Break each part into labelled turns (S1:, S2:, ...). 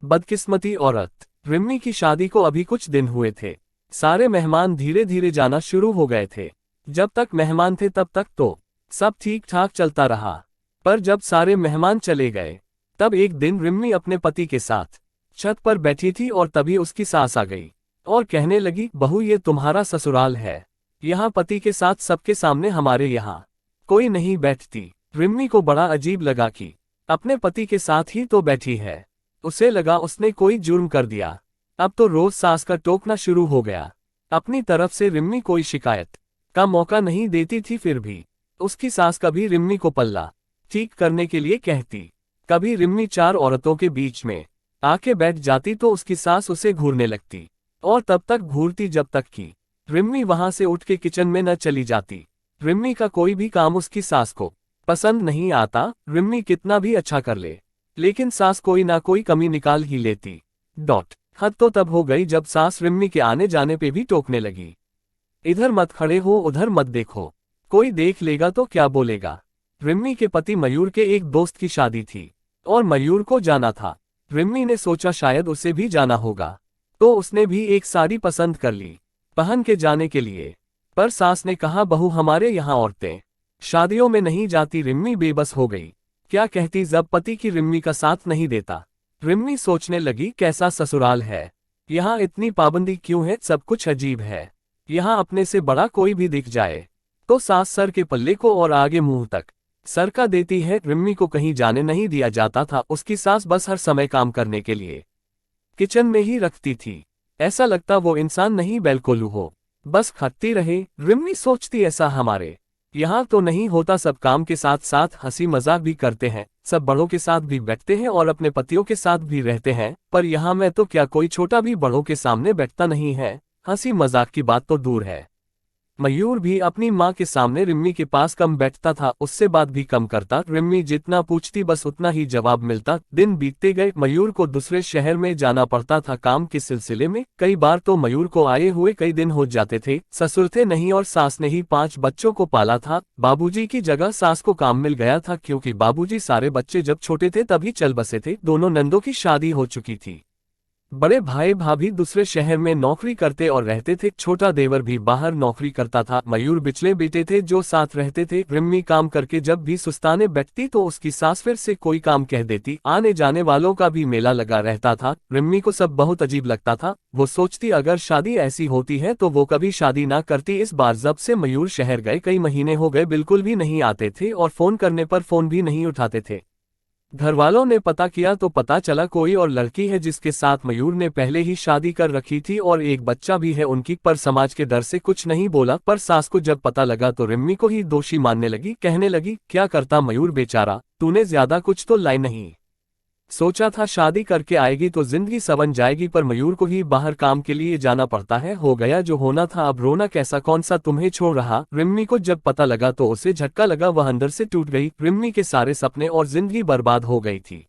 S1: बदकिस्मती औरत। रिम्मी की शादी को अभी कुछ दिन हुए थे। सारे मेहमान धीरे धीरे जाना शुरू हो गए थे। जब तक मेहमान थे तब तक तो सब ठीक ठाक चलता रहा, पर जब सारे मेहमान चले गए तब एक दिन रिम्मी अपने पति के साथ छत पर बैठी थी और तभी उसकी सास आ गई और कहने लगी, बहू ये तुम्हारा ससुराल है, यहाँ पति के साथ सबके सामने हमारे यहाँ कोई नहीं बैठती। रिम्मी को बड़ा अजीब लगा कि अपने पति के साथ ही तो बैठी है। उसे लगा उसने कोई जुर्म कर दिया। अब तो रोज सास का टोकना शुरू हो गया। अपनी तरफ से रिम्मी कोई शिकायत का मौका नहीं देती थी, फिर भी उसकी सास कभी रिम्मी को पल्ला ठीक करने के लिए कहती, कभी रिम्मी चार औरतों के बीच में आके बैठ जाती तो उसकी सास उसे घूरने लगती और तब तक घूरती जब तक कि रिम्मी वहां से उठ के किचन में न चली जाती। रिम्मी का कोई भी काम उसकी सास को पसंद नहीं आता। रिम्मी कितना भी अच्छा कर ले, लेकिन सास कोई ना कोई कमी निकाल ही लेती। हद तो तब हो गई जब सास रिम्मी के आने जाने पे भी टोकने लगी। इधर मत खड़े हो, उधर मत देखो, कोई देख लेगा तो क्या बोलेगा। रिम्मी के पति मयूर के एक दोस्त की शादी थी और मयूर को जाना था। रिम्मी ने सोचा शायद उसे भी जाना होगा, तो उसने भी एक साड़ी पसंद कर ली पहन के जाने के लिए। पर सास ने कहा, बहू हमारे यहाँ औरतें शादियों में नहीं जाती। रिम्मी बेबस हो गई, क्या कहती जब पति की रिम्मी का साथ नहीं देता। रिम्मी सोचने लगी, कैसा ससुराल है, यहाँ इतनी पाबंदी क्यों है, सब कुछ अजीब है। यहाँ अपने से बड़ा कोई भी दिख जाए तो सास सर के पल्ले को और आगे मुंह तक सर का देती है। रिम्मी को कहीं जाने नहीं दिया जाता था। उसकी सास बस हर समय काम करने के लिए किचन में ही रखती थी। ऐसा लगता वो इंसान नहीं बैलकोलू हो, बस खटती रहे। रिम्मी सोचती ऐसा हमारे यहाँ तो नहीं होता, सब काम के साथ साथ हंसी मजाक भी करते हैं, सब बड़ों के साथ भी बैठते हैं और अपने पतियों के साथ भी रहते हैं। पर यहाँ मैं तो क्या कोई छोटा भी बड़ों के सामने बैठता नहीं है, हंसी मजाक की बात तो दूर है। मयूर भी अपनी माँ के सामने रिम्मी के पास कम बैठता था, उससे बात भी कम करता। रिम्मी जितना पूछती बस उतना ही जवाब मिलता। दिन बीतते गए, मयूर को दूसरे शहर में जाना पड़ता था काम के सिलसिले में। कई बार तो मयूर को आए हुए कई दिन हो जाते थे। ससुर थे नहीं और सास ने ही 5 बच्चों को पाला था। बाबूजी की जगह सास को काम मिल गया था, क्योंकि बाबूजी सारे बच्चे जब छोटे थे तभी चल बसे थे। दोनों नंदों की शादी हो चुकी थी। बड़े भाई भाभी दूसरे शहर में नौकरी करते और रहते थे। छोटा देवर भी बाहर नौकरी करता था। मयूर बिचले बेटे थे जो साथ रहते थे। रिम्मी काम करके जब भी सुस्ताने बैठती तो उसकी सास फिर से कोई काम कह देती। आने जाने वालों का भी मेला लगा रहता था। रिम्मी को सब बहुत अजीब लगता था। वो सोचती अगर शादी ऐसी होती है तो वो कभी शादी ना करती। इस बार जब से मयूर शहर गए कई महीने हो गए, बिल्कुल भी नहीं आते थे और फोन करने पर फोन भी नहीं उठाते थे। घर वालों ने पता किया तो पता चला कोई और लड़की है जिसके साथ मयूर ने पहले ही शादी कर रखी थी और एक बच्चा भी है उनकी। पर समाज के डर से कुछ नहीं बोला। पर सास को जब पता लगा तो रिम्मी को ही दोषी मानने लगी। कहने लगी, क्या करता मयूर बेचारा, तूने ज्यादा कुछ तो लाई नहीं। सोचा था शादी करके आएगी तो जिंदगी संवर जाएगी, पर मयूर को ही बाहर काम के लिए जाना पड़ता है। हो गया जो होना था, अब रोना कैसा, कौन सा तुम्हें छोड़ रहा। रिम्मी को जब पता लगा तो उसे झटका लगा, वह अंदर से टूट गई। रिम्मी के सारे सपने और जिंदगी बर्बाद हो गई थी।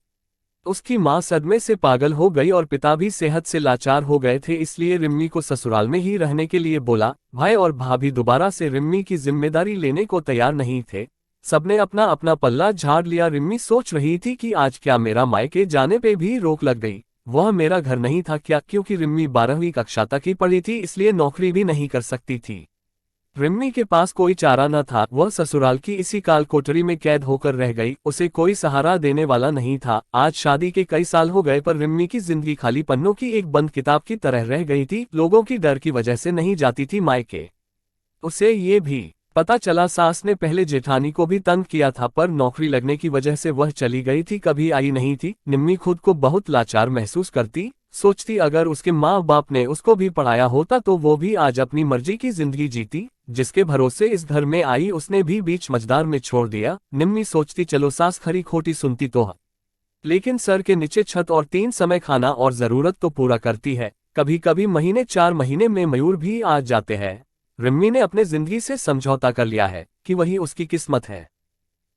S1: उसकी माँ सदमे से पागल हो गई और पिता भी सेहत से लाचार हो गए थे। इसलिए रिम्मी को ससुराल में ही रहने के लिए बोला। भाई और भाभी दोबारा से रिम्मी की जिम्मेदारी लेने को तैयार नहीं थे। सबने अपना अपना पल्ला झाड़ लिया। रिम्मी सोच रही थी कि आज क्या मेरा मायके जाने पे भी रोक लग गई। वह मेरा घर नहीं था क्या, क्योंकि रिम्मी 12वीं कक्षा तक ही पढ़ी थी, इसलिए नौकरी भी नहीं कर सकती थी। रिम्मी के पास कोई चारा न था। वह ससुराल की इसी काल कोठरी में कैद होकर रह गई। उसे कोई सहारा देने वाला नहीं था। आज शादी के कई साल हो गए पर रिम्मी की जिंदगी खाली पन्नों की एक बंद किताब की तरह रह गई थी। लोगों की डर की वजह से नहीं जाती थी मायके। उसे ये भी पता चला सास ने पहले जेठानी को भी तंग किया था, पर नौकरी लगने की वजह से वह चली गई थी, कभी आई नहीं थी। निम्मी खुद को बहुत लाचार महसूस करती। सोचती अगर उसके माँ बाप ने उसको भी पढ़ाया होता तो वो भी आज अपनी मर्जी की जिंदगी जीती। जिसके भरोसे इस घर में आई उसने भी बीच मझदार में छोड़ दिया। निम्मी सोचती चलो सास खरी खोटी सुनती तो है, लेकिन सर के नीचे छत और 3 समय खाना और जरूरत तो पूरा करती है। कभी कभी महीने 4 महीने में मयूर भी आ जाते हैं। रिम्मी ने अपने जिंदगी से समझौता कर लिया है कि वही उसकी किस्मत है।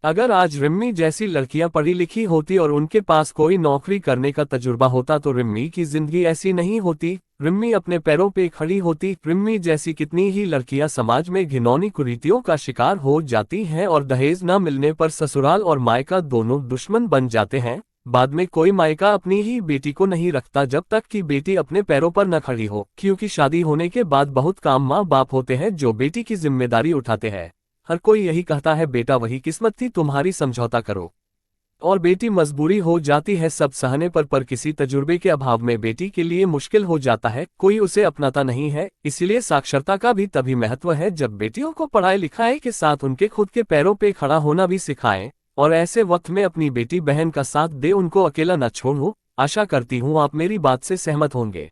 S1: अगर आज रिम्मी जैसी लड़कियां पढ़ी लिखी होती और उनके पास कोई नौकरी करने का तजुर्बा होता तो रिम्मी की जिंदगी ऐसी नहीं होती। रिम्मी अपने पैरों पे खड़ी होती। रिम्मी जैसी कितनी ही लड़कियां समाज में घिनौनी कुरीतियों का शिकार हो जाती हैं और दहेज न मिलने पर ससुराल और मायका दोनों दुश्मन बन जाते हैं। बाद में कोई मायका अपनी ही बेटी को नहीं रखता जब तक कि बेटी अपने पैरों पर न खड़ी हो, क्योंकि शादी होने के बाद बहुत काम माँ बाप होते हैं जो बेटी की जिम्मेदारी उठाते हैं। हर कोई यही कहता है बेटा वही किस्मत थी तुम्हारी, समझौता करो। और बेटी मजबूरी हो जाती है सब सहने पर किसी तजुर्बे के अभाव में बेटी के लिए मुश्किल हो जाता है, कोई उसे अपनाता नहीं है। इसलिए साक्षरता का भी तभी महत्व है जब बेटियों को पढ़ाई लिखाई के साथ उनके खुद के पैरों पे खड़ा होना भी सिखाएं। और ऐसे वक्त में अपनी बेटी बहन का साथ दे, उनको अकेला न छोड़ो। आशा करती हूँ आप मेरी बात से सहमत होंगे।